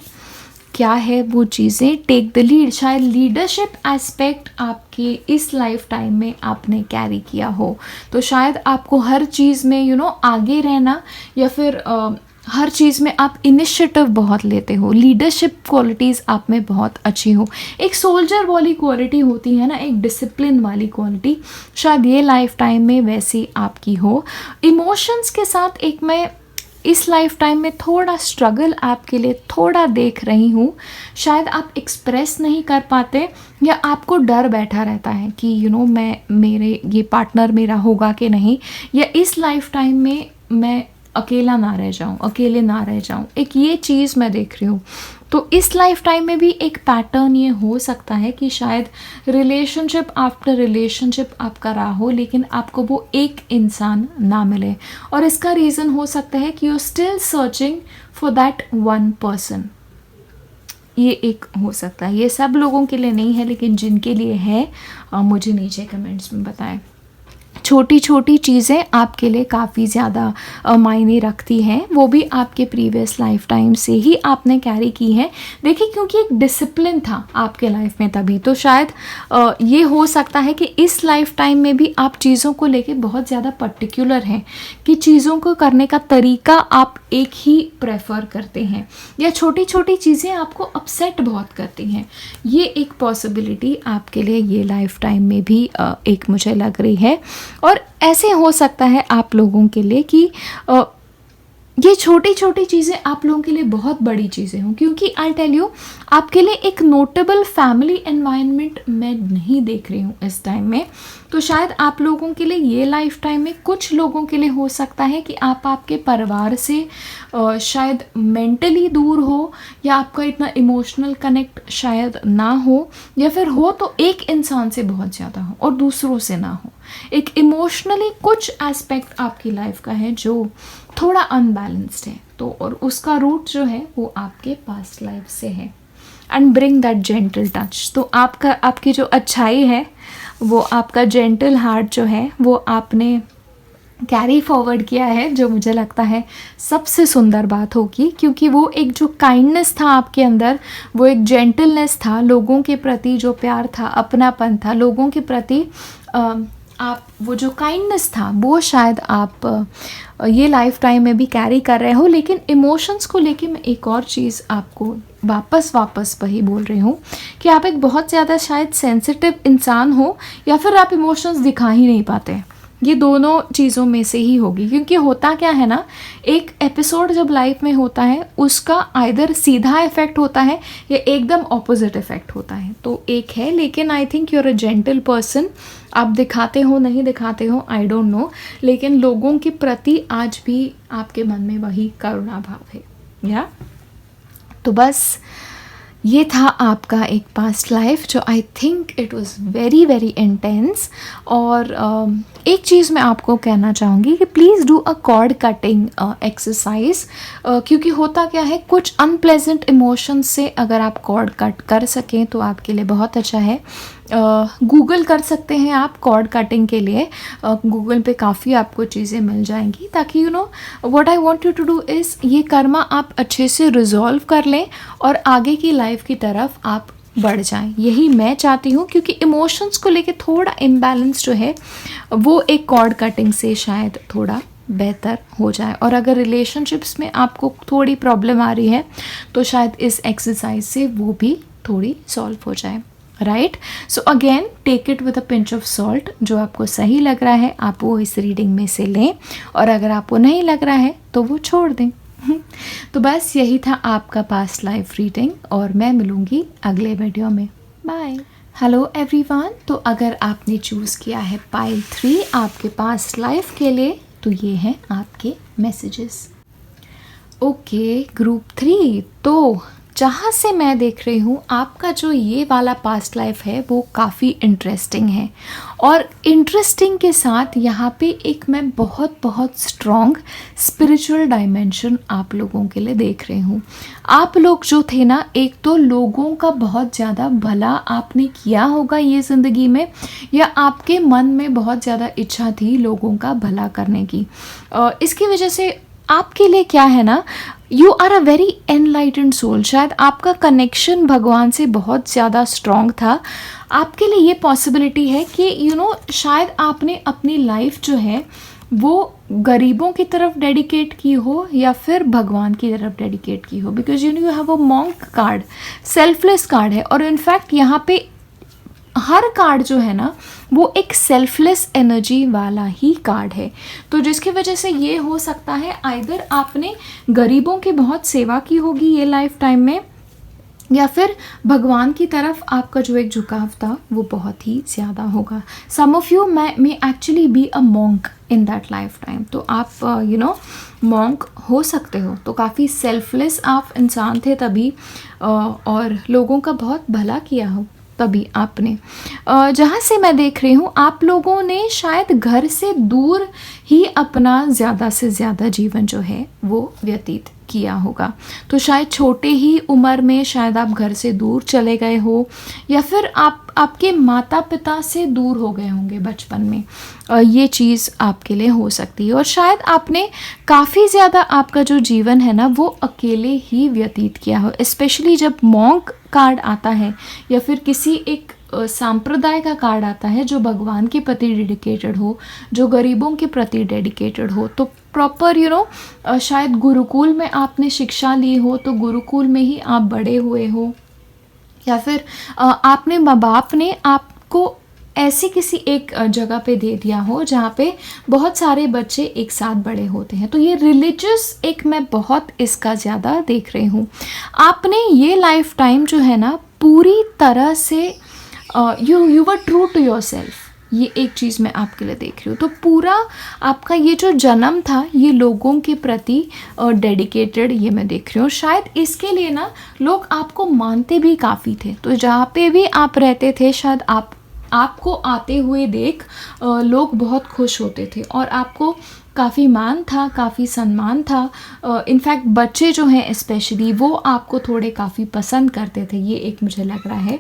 क्या है वो चीज़ें। टेक द लीड, शायद लीडरशिप एस्पेक्ट आपके इस लाइफ टाइम में आपने कैरी किया हो, तो शायद आपको हर चीज़ में आगे रहना, या फिर हर चीज़ में आप इनिशिएटिव बहुत लेते हो, लीडरशिप क्वालिटीज़ आप में बहुत अच्छी हो। एक सोल्जर वाली क्वालिटी होती है ना, एक डिसिप्लिन वाली क्वालिटी, शायद ये लाइफ टाइम में वैसी आपकी हो। इमोशंस के साथ एक मैं इस लाइफ टाइम में थोड़ा स्ट्रगल आपके लिए थोड़ा देख रही हूँ। शायद आप एक्सप्रेस नहीं कर पाते, या आपको डर बैठा रहता है कि मेरे ये पार्टनर मेरा होगा कि नहीं, या इस लाइफ टाइम में मैं अकेला ना रह जाऊं, अकेले ना रह जाऊं, एक ये चीज़ मैं देख रही हूँ। तो इस लाइफ टाइम में भी एक पैटर्न ये हो सकता है कि शायद रिलेशनशिप आफ्टर रिलेशनशिप आपका रहा हो, लेकिन आपको वो एक इंसान ना मिले, और इसका रीज़न हो सकता है कि you still searching for that one person. ये एक हो सकता है, ये सब लोगों के लिए नहीं है, लेकिन जिनके लिए है मुझे नीचे कमेंट्स में बताएं। छोटी छोटी चीज़ें आपके लिए काफ़ी ज़्यादा मायने रखती हैं, वो भी आपके प्रीवियस लाइफ टाइम से ही आपने कैरी की है। देखिए, क्योंकि एक डिसिप्लिन था आपके लाइफ में तभी, तो शायद ये हो सकता है कि इस लाइफ टाइम में भी आप चीज़ों को लेके बहुत ज़्यादा पर्टिकुलर हैं कि चीज़ों को करने का तरीका आप एक ही प्रेफर करते हैं, या छोटी छोटी चीज़ें आपको अपसेट बहुत करती हैं। ये एक पॉसिबिलिटी आपके लिए ये लाइफ टाइम में भी एक मुझे लग रही है। और ऐसे हो सकता है आप लोगों के लिए कि ये छोटी छोटी चीज़ें आप लोगों के लिए बहुत बड़ी चीज़ें हों, क्योंकि आई टेल यू, आपके लिए एक नोटेबल फैमिली एनवायरनमेंट मैं नहीं देख रही हूँ इस टाइम में। तो शायद आप लोगों के लिए ये लाइफ टाइम में, कुछ लोगों के लिए हो सकता है कि आप आपके परिवार से शायद मेंटली दूर हो, या आपका इतना इमोशनल कनेक्ट शायद ना हो, या फिर हो तो एक इंसान से बहुत ज़्यादा हो और दूसरों से ना हो। एक इमोशनली कुछ एस्पेक्ट आपकी लाइफ का है जो थोड़ा अनबैलेंस्ड है, तो और उसका रूट जो है वो आपके पास्ट लाइफ से है। And bring that gentle touch, तो आपकी जो अच्छाई है, वो आपका जेंटल हार्ट जो है वो आपने कैरी फॉरवर्ड किया है, जो मुझे लगता है सबसे सुंदर बात होगी, क्योंकि वो एक जो काइंडनेस था आपके अंदर, वो एक जेंटलनेस था, लोगों के प्रति जो प्यार था, अपनापन था, लोगों के प्रति आप वो जो काइंडनेस था, वो शायद आप ये लाइफ टाइम में भी कैरी कर रहे हो। लेकिन इमोशंस को लेके मैं एक और चीज़ आपको वापस वही बोल रही हूँ कि आप एक बहुत ज़्यादा शायद सेंसिटिव इंसान हो, या फिर आप इमोशंस दिखा ही नहीं पाते। ये दोनों चीज़ों में से ही होगी, क्योंकि होता क्या है ना, एक एपिसोड जब लाइफ में होता है उसका आइदर सीधा इफेक्ट होता है या एकदम ऑपोजिट इफेक्ट होता है। तो एक है, लेकिन I think you are a gentle person. आप दिखाते हो नहीं दिखाते हो आई डोंट नो, लेकिन लोगों के प्रति आज भी आपके मन में वही करुणा भाव है, या तो बस ये था आपका एक पास्ट लाइफ जो I think it was very very intense. और एक चीज़ मैं आपको कहना चाहूँगी कि please do a cord cutting exercise, क्योंकि होता क्या है, कुछ अनप्लेजेंट इमोशंस से अगर आप कॉर्ड कट कर सकें तो आपके लिए बहुत अच्छा है। गूगल कर सकते हैं आप कॉर्ड कटिंग के लिए, गूगल पे काफ़ी आपको चीज़ें मिल जाएंगी, ताकि you know what I want you to do is ये कर्मा आप अच्छे से रिजॉल्व कर लें और आगे की लाइफ की तरफ आप बढ़ जाएं। यही मैं चाहती हूँ, क्योंकि इमोशंस को लेके थोड़ा इम्बैलेंस जो है वो एक कॉर्ड कटिंग से शायद थोड़ा बेहतर हो जाए। और अगर रिलेशनशिप्स में आपको थोड़ी प्रॉब्लम आ रही है तो शायद इस एक्सरसाइज से वो भी थोड़ी सॉल्व हो जाए, right. So again take it with a pinch of salt, जो आपको सही लग रहा है आप वो इस रीडिंग में से लें, और अगर आपको नहीं लग रहा है तो वो छोड़ दें। तो बस यही था आपका पास्ट लाइफ रीडिंग, और मैं मिलूँगी अगले वीडियो में। बाय। हेलो एवरीवन, तो अगर आपने चूज़ किया है पाइल 3 आपके पास्ट लाइफ के लिए, तो ये हैं आपके मैसेजेस। ओके, ग्रुप 3, तो जहाँ से मैं देख रही हूँ आपका जो ये वाला पास्ट लाइफ है वो काफ़ी इंटरेस्टिंग है, और इंटरेस्टिंग के साथ यहाँ पे एक मैं बहुत बहुत स्ट्रॉन्ग स्पिरिचुअल डायमेंशन आप लोगों के लिए देख रही हूँ। आप लोग जो थे ना, एक तो लोगों का बहुत ज़्यादा भला आपने किया होगा ये ज़िंदगी में, या आपके मन में बहुत ज़्यादा इच्छा थी लोगों का भला करने की। इसकी वजह से आपके लिए क्या है ना, you are a very enlightened soul. शायद आपका कनेक्शन भगवान से बहुत ज़्यादा स्ट्रॉन्ग था। आपके लिए ये पॉसिबिलिटी है कि यू नो शायद आपने अपनी लाइफ जो है वो गरीबों की तरफ डेडिकेट की हो या फिर भगवान की तरफ डेडिकेट की हो, because you know you have a monk card, selfless card है, और इनफैक्ट यहाँ पे हर कार्ड जो है ना वो एक सेल्फलेस एनर्जी वाला ही कार्ड है। तो जिसकी वजह से ये हो सकता है आइदर आपने गरीबों की बहुत सेवा की होगी ये लाइफ टाइम में, या फिर भगवान की तरफ आपका जो एक झुकाव था वो बहुत ही ज़्यादा होगा। Some of you may actually be a monk in that life time, तो आप यू नो मॉन्क हो सकते हो। तो काफ़ी सेल्फलेस आप इंसान थे तभी, और लोगों का बहुत भला किया हो तभी आपने। जहाँ से मैं देख रही हूँ आप लोगों ने शायद घर से दूर ही अपना ज़्यादा से ज़्यादा जीवन जो है वो व्यतीत किया होगा। तो शायद छोटे ही उम्र में शायद आप घर से दूर चले गए हो, या फिर आप आपके माता पिता से दूर हो गए होंगे बचपन में। ये चीज़ आपके लिए हो सकती है। और शायद आपने काफ़ी ज़्यादा आपका जो जीवन है ना वो अकेले ही व्यतीत किया हो, स्पेशली जब मॉन्क कार्ड आता है या फिर किसी एक संप्रदाय का कार्ड आता है जो भगवान के प्रति डेडिकेटेड हो, जो गरीबों के प्रति डेडिकेटेड हो। तो प्रॉपर शायद गुरुकुल में आपने शिक्षा ली हो, तो गुरुकुल में ही आप बड़े हुए हो, या फिर आपने माँ बाप ने आपको ऐसी किसी एक जगह पे दे दिया हो जहाँ पे बहुत सारे बच्चे एक साथ बड़े होते हैं। तो ये रिलीजियस एक मैं बहुत इसका ज़्यादा देख रही हूँ। आपने ये लाइफ टाइम जो है ना पूरी तरह से you were true to yourself, ये एक चीज़ मैं आपके लिए देख रही हूँ। तो पूरा आपका ये जो जन्म था ये लोगों के प्रति डेडिकेटेड, ये मैं देख रही हूँ। शायद इसके लिए ना लोग आपको मानते भी काफ़ी थे। तो जहाँ पे भी आप रहते थे शायद आपको आते हुए देख लोग बहुत खुश होते थे और आपको काफ़ी मान था, काफ़ी सम्मान था। इनफैक्ट बच्चे जो हैं स्पेशली वो आपको थोड़े काफ़ी पसंद करते थे, ये एक मुझे लग रहा है।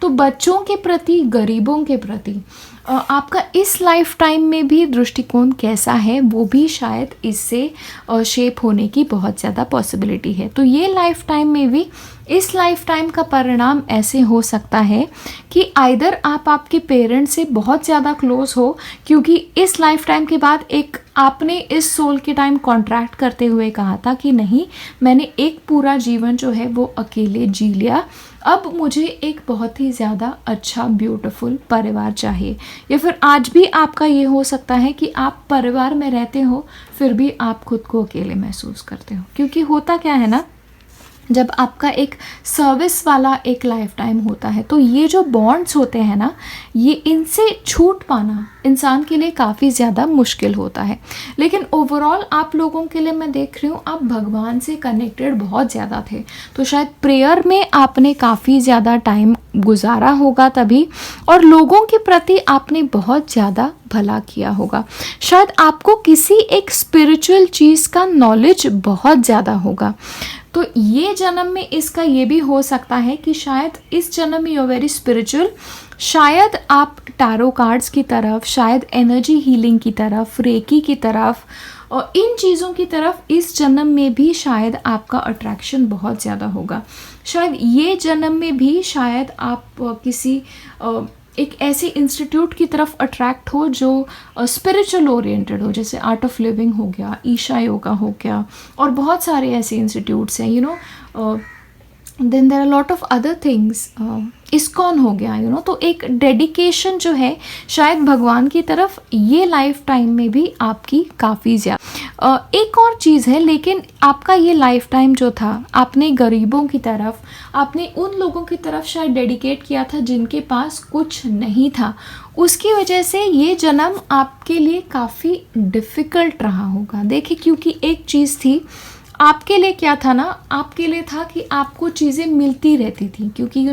तो बच्चों के प्रति, गरीबों के प्रति आपका इस लाइफ टाइम में भी दृष्टिकोण कैसा है वो भी शायद इससे शेप होने की बहुत ज़्यादा पॉसिबिलिटी है। तो ये लाइफ टाइम में भी इस लाइफ टाइम का परिणाम ऐसे हो सकता है कि आइदर आप आपके पेरेंट्स से बहुत ज़्यादा क्लोज हो, क्योंकि इस लाइफ टाइम के बाद एक आपने इस सोल के टाइम कॉन्ट्रैक्ट करते हुए कहा था कि नहीं, मैंने एक पूरा जीवन जो है वो अकेले जी लिया, अब मुझे एक बहुत ही ज़्यादा अच्छा ब्यूटीफुल परिवार चाहिए। या फिर आज भी आपका ये हो सकता है कि आप परिवार में रहते हो फिर भी आप खुद को अकेले महसूस करते हो, क्योंकि होता क्या है ना, जब आपका एक सर्विस वाला एक लाइफ टाइम होता है तो ये जो बॉन्ड्स होते हैं ना, ये इनसे छूट पाना इंसान के लिए काफ़ी ज़्यादा मुश्किल होता है। लेकिन ओवरऑल आप लोगों के लिए मैं देख रही हूँ आप भगवान से कनेक्टेड बहुत ज़्यादा थे, तो शायद प्रेयर में आपने काफ़ी ज़्यादा टाइम गुजारा होगा तभी, और लोगों के प्रति आपने बहुत ज़्यादा भला किया होगा। शायद आपको किसी एक स्पिरिचुअल चीज़ का नॉलेज बहुत ज़्यादा होगा। तो ये जन्म में इसका ये भी हो सकता है कि शायद इस जन्म में यू आर वेरी स्पिरिचुअल, शायद आप टैरो कार्ड्स की तरफ, शायद एनर्जी हीलिंग की तरफ, रेकी की तरफ और इन चीज़ों की तरफ इस जन्म में भी शायद आपका अट्रैक्शन बहुत ज़्यादा होगा। शायद ये जन्म में भी शायद आप किसी एक ऐसे इंस्टीट्यूट की तरफ अट्रैक्ट हो जो स्पिरिचुअल ओरिएंटेड हो, जैसे आर्ट ऑफ लिविंग हो गया, ईशा योगा हो गया, और बहुत सारे ऐसे इंस्टीट्यूट्स हैं then there are lot of other things, ISKCON हो गया तो एक डेडिकेशन जो है शायद भगवान की तरफ ये लाइफ टाइम में भी आपकी काफ़ी ज़्यादा। एक और चीज़ है, लेकिन आपका ये लाइफ टाइम जो था आपने गरीबों की तरफ, आपने उन लोगों की तरफ शायद डेडिकेट किया था जिनके पास कुछ नहीं था, उसकी वजह से ये जन्म आपके लिए काफ़ी डिफ़िकल्ट रहा होगा। देखिए, क्योंकि एक चीज़ थी आपके लिए, क्या था ना, आपके लिए था कि आपको चीज़ें मिलती रहती थी, क्योंकि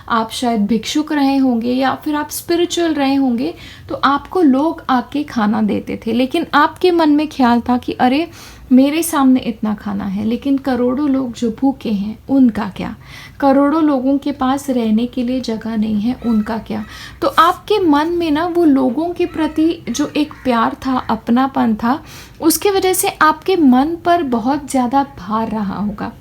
आप शायद भिक्षुक रहे होंगे या फिर आप स्पिरिचुअल रहे होंगे, तो आपको लोग आके खाना देते थे। लेकिन आपके मन में ख्याल था कि अरे मेरे सामने इतना खाना है, लेकिन करोड़ों लोग जो भूखे हैं उनका क्या, करोड़ों लोगों के पास रहने के लिए जगह नहीं है उनका क्या। तो आपके मन में ना वो लोगों के प्रति जो एक प्यार था, अपनापन था, उसकी वजह से आपके मन पर बहुत ज़्यादा भार रहा होगा।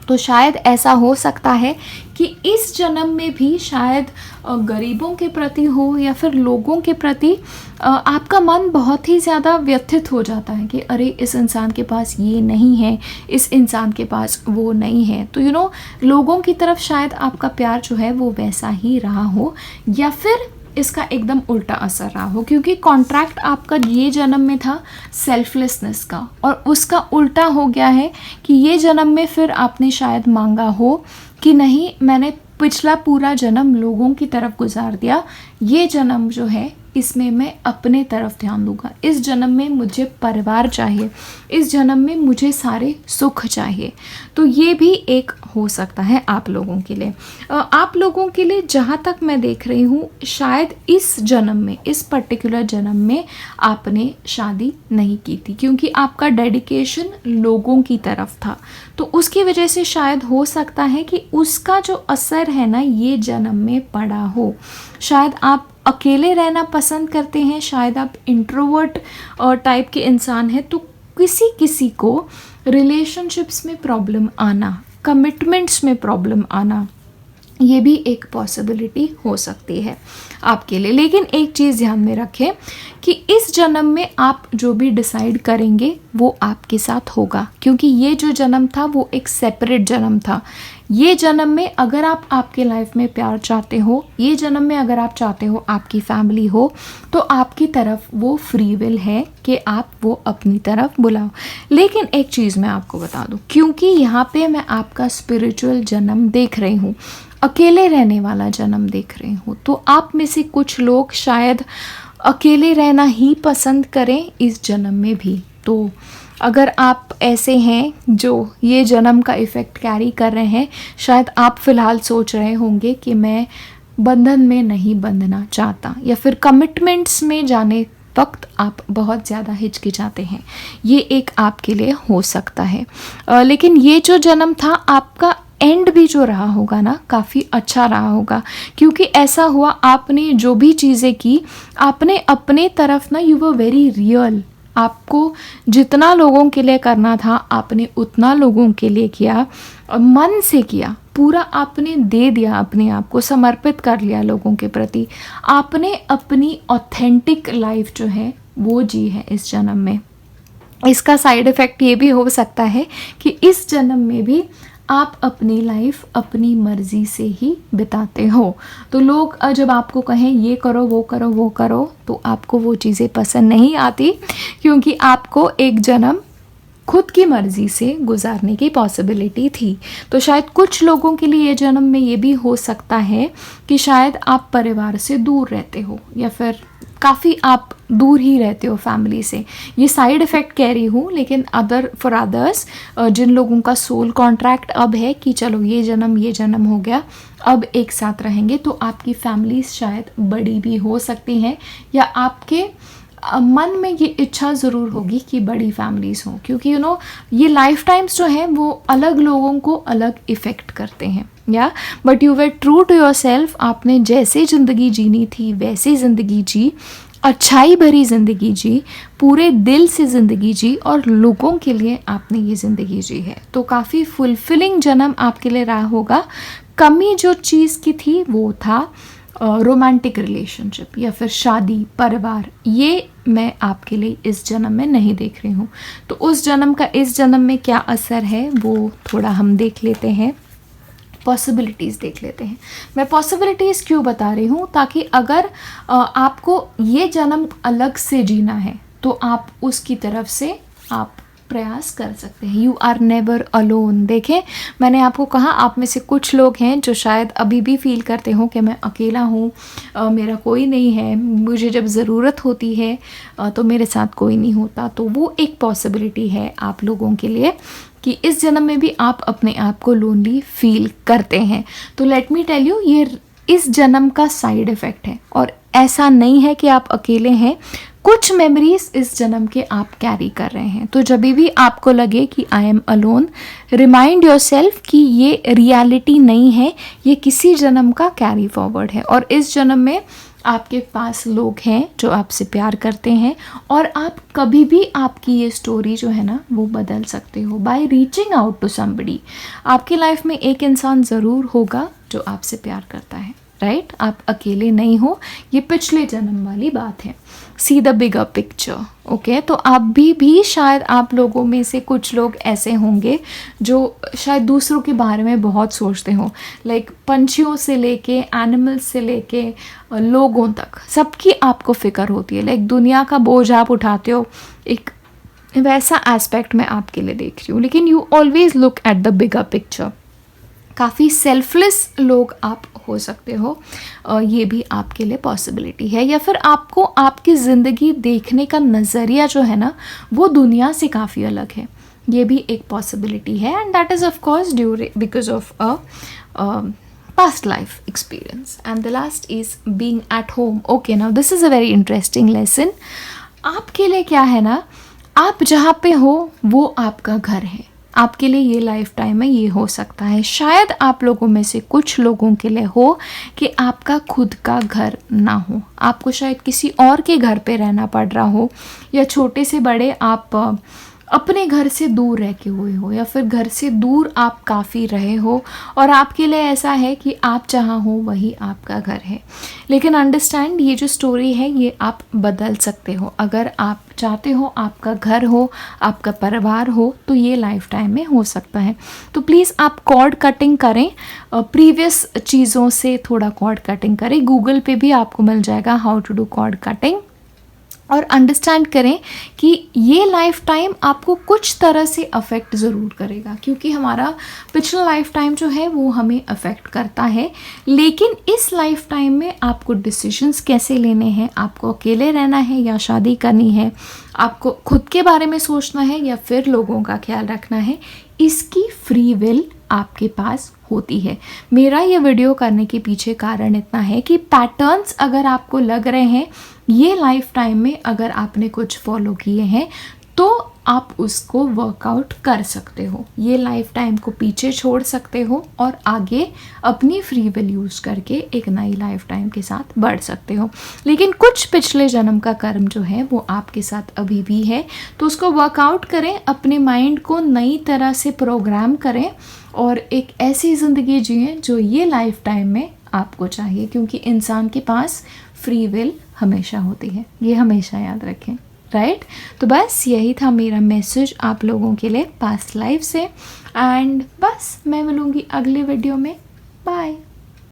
तो शायद ऐसा हो सकता है कि इस जन्म में भी शायद गरीबों के प्रति हो या फिर लोगों के प्रति आपका मन बहुत ही ज़्यादा व्यथित हो जाता है कि अरे इस इंसान के पास ये नहीं है, इस इंसान के पास वो नहीं है। तो लोगों की तरफ शायद आपका प्यार जो है वो वैसा ही रहा हो, या फिर इसका एकदम उल्टा असर रहा हो, क्योंकि कॉन्ट्रैक्ट आपका ये जन्म में था सेल्फलेसनेस का, और उसका उल्टा हो गया है कि ये जन्म में फिर आपने शायद मांगा हो कि नहीं, मैंने पिछला पूरा जन्म लोगों की तरफ गुजार दिया, ये जन्म जो है इसमें मैं अपने तरफ ध्यान दूंगा, इस जन्म में मुझे परिवार चाहिए, इस जन्म में मुझे सारे सुख चाहिए। तो ये भी एक हो सकता है आप लोगों के लिए। आप लोगों के लिए जहाँ तक मैं देख रही हूँ, शायद इस जन्म में, इस पर्टिकुलर जन्म में आपने शादी नहीं की थी, क्योंकि आपका डेडिकेशन लोगों की तरफ था। तो उसकी वजह से शायद हो सकता है कि उसका जो असर है ना, ये जन्म में पड़ा हो। शायद आप अकेले रहना पसंद करते हैं, शायद आप इंट्रोवर्ट टाइप के इंसान हैं। तो किसी किसी को रिलेशनशिप्स में प्रॉब्लम आना, कमिटमेंट्स में प्रॉब्लम आना, ये भी एक पॉसिबिलिटी हो सकती है आपके लिए। लेकिन एक चीज़ ध्यान में रखें कि इस जन्म में आप जो भी डिसाइड करेंगे वो आपके साथ होगा, क्योंकि ये जो जन्म था वो एक सेपरेट जन्म था। ये जन्म में अगर आप आपके लाइफ में प्यार चाहते हो, ये जन्म में अगर आप चाहते हो आपकी फैमिली हो, तो आपकी तरफ वो फ्री विल है कि आप वो अपनी तरफ बुलाओ। लेकिन एक चीज़ मैं आपको बता दूं, क्योंकि यहाँ पे मैं आपका स्पिरिचुअल जन्म देख रही हूँ, अकेले रहने वाला जन्म देख रही हूँ, तो आप में से कुछ लोग शायद अकेले रहना ही पसंद करें इस जन्म में भी। तो अगर आप ऐसे हैं जो ये जन्म का इफ़ेक्ट कैरी कर रहे हैं, शायद आप फ़िलहाल सोच रहे होंगे कि मैं बंधन में नहीं बंधना चाहता, या फिर कमिटमेंट्स में जाने वक्त आप बहुत ज़्यादा हिचकिचाते हैं। ये एक आपके लिए हो सकता है। लेकिन ये जो जन्म था, आपका एंड भी जो रहा होगा ना, काफ़ी अच्छा रहा होगा, क्योंकि ऐसा हुआ आपने जो भी चीज़ें की, आपने अपने तरफ ना, यू वर वेरी रियल। आपको जितना लोगों के लिए करना था आपने उतना लोगों के लिए किया, मन से किया, पूरा आपने दे दिया, अपने आप को समर्पित कर लिया लोगों के प्रति। आपने अपनी ऑथेंटिक लाइफ जो है वो जी है इस जन्म में। इसका साइड इफ़ेक्ट ये भी हो सकता है कि इस जन्म में भी आप अपनी लाइफ अपनी मर्ज़ी से ही बिताते हो। तो लोग जब आपको कहें ये करो वो करो वो करो, तो आपको वो चीज़ें पसंद नहीं आती, क्योंकि आपको एक जन्म खुद की मर्ज़ी से गुजारने की पॉसिबिलिटी थी। तो शायद कुछ लोगों के लिए ये जन्म में ये भी हो सकता है कि शायद आप परिवार से दूर रहते हो, या फिर काफ़ी आप दूर ही रहते हो फैमिली से। ये साइड इफ़ेक्ट कह रही हूँ, लेकिन फॉर अदर्स जिन लोगों का सोल कॉन्ट्रैक्ट अब है कि चलो ये जन्म हो गया, अब एक साथ रहेंगे, तो आपकी फैमिली शायद बड़ी भी हो सकती हैं, या आपके मन में ये इच्छा ज़रूर होगी कि बड़ी फैमिलीज़ हों, क्योंकि ये लाइफ टाइम्स जो हैं वो अलग लोगों को अलग इफ़ेक्ट करते हैं। या but you were true to yourself. आपने जैसे ज़िंदगी जीनी थी वैसी ज़िंदगी जी, अच्छाई भरी ज़िंदगी जी, पूरे दिल से ज़िंदगी जी, और लोगों के लिए आपने ये ज़िंदगी जी है। तो काफ़ी फुलफिलिंग जन्म आपके लिए रहा होगा। कमी जो चीज़ की थी वो था रोमांटिक रिलेशनशिप या फिर शादी, परिवार। ये मैं आपके लिए इस जन्म में नहीं देख रही हूँ। तो उस जन्म का इस जन्म में क्या असर है वो थोड़ा हम देख लेते हैं, पॉसिबिलिटीज़ देख लेते हैं। मैं पॉसिबिलिटीज़ क्यों बता रही हूँ, ताकि अगर आपको ये जन्म अलग से जीना है तो आप उसकी तरफ से आप प्रयास कर सकते हैं। You are never alone. देखें, मैंने आपको कहा आप में से कुछ लोग हैं जो शायद अभी भी फील करते हो कि मैं अकेला हूँ, मेरा कोई नहीं है, मुझे जब ज़रूरत होती है तो मेरे साथ कोई नहीं होता। तो वो एक पॉसिबिलिटी है आप लोगों के लिए कि इस जन्म में भी आप अपने आप को लोनली फील करते हैं। तो लेट मी टेल यू, ये इस जन्म का साइड इफ़ेक्ट है, और ऐसा नहीं है कि आप अकेले हैं। कुछ मेमोरीज इस जन्म के आप कैरी कर रहे हैं। तो जब भी आपको लगे कि I am alone, remind yourself कि ये रियलिटी नहीं है, ये किसी जन्म का कैरी फॉरवर्ड है, और इस जन्म में आपके पास लोग हैं जो आपसे प्यार करते हैं, और आप कभी भी आपकी ये स्टोरी जो है ना वो बदल सकते हो by reaching out to somebody. आपकी लाइफ में एक इंसान ज़रूर होगा जो आपसे प्यार करता है, राइट? आप अकेले नहीं हो, ये पिछले जन्म वाली बात है। See the bigger picture, okay? तो आप भी शायद आप लोगों में से कुछ लोग ऐसे होंगे जो शायद दूसरों के बारे में बहुत सोचते हो, लाइक पंछियों से लेके एनिमल्स से लेके लोगों तक, सबकी आपको फ़िक्र होती है। लाइक दुनिया का बोझ आप उठाते हो, एक वैसा एस्पेक्ट मैं आपके लिए देख रही हूँ। लेकिन you always look at the bigger picture. काफ़ी सेल्फलेस लोग आप हो सकते हो, ये भी आपके लिए पॉसिबिलिटी है। या फिर आपको आपकी ज़िंदगी देखने का नज़रिया जो है ना वो दुनिया से काफ़ी अलग है, ये भी एक पॉसिबिलिटी है। And that is of course because of a past life experience. And the last is being at home. Okay, now this is a very interesting lesson. आपके लिए क्या है ना, आप जहाँ पे हो वो आपका घर है, आपके लिए ये लाइफ टाइम में ये हो सकता है। शायद आप लोगों में से कुछ लोगों के लिए हो कि आपका खुद का घर ना हो, आपको शायद किसी और के घर पे रहना पड़ रहा हो, या छोटे से बड़े आप अपने घर से दूर रह के हुए हो, या फिर घर से दूर आप काफ़ी रहे हो और आपके लिए ऐसा है कि आप जहाँ हो वही आपका घर है। लेकिन अंडरस्टैंड, ये जो स्टोरी है ये आप बदल सकते हो। अगर आप चाहते हो आपका घर हो, आपका परिवार हो, तो ये लाइफ टाइम में हो सकता है। तो प्लीज़ आप कॉर्ड कटिंग करें, प्रीवियस चीज़ों से थोड़ा कॉर्ड कटिंग करें। गूगल पे भी आपको मिल जाएगा how to do cord cutting. और अंडरस्टैंड करें कि ये लाइफ टाइम आपको कुछ तरह से अफेक्ट ज़रूर करेगा, क्योंकि हमारा पिछला लाइफ टाइम जो है वो हमें अफेक्ट करता है। लेकिन इस लाइफ टाइम में आपको डिसीजंस कैसे लेने हैं, आपको अकेले रहना है या शादी करनी है, आपको खुद के बारे में सोचना है या फिर लोगों का ख्याल रखना है, इसकी फ्री विल आपके पास होती है। मेरा ये वीडियो करने के पीछे कारण इतना है कि पैटर्न्स अगर आपको लग रहे हैं ये लाइफ टाइम में, अगर आपने कुछ फॉलो किए हैं तो आप उसको वर्कआउट कर सकते हो, ये लाइफ टाइम को पीछे छोड़ सकते हो और आगे अपनी फ्री विल यूज़ करके एक नई लाइफ टाइम के साथ बढ़ सकते हो। लेकिन कुछ पिछले जन्म का कर्म जो है वो आपके साथ अभी भी है, तो उसको वर्कआउट करें, अपने माइंड को नई तरह से प्रोग्राम करें और एक ऐसी ज़िंदगी जिएं जो ये लाइफ टाइम में आपको चाहिए, क्योंकि इंसान के पास फ्री विल हमेशा होती है, ये हमेशा याद रखें, राइट। तो बस यही था मेरा मैसेज आप लोगों के लिए पास्ट लाइफ से। एंड बस मैं मिलूँगी अगले वीडियो में। बाय।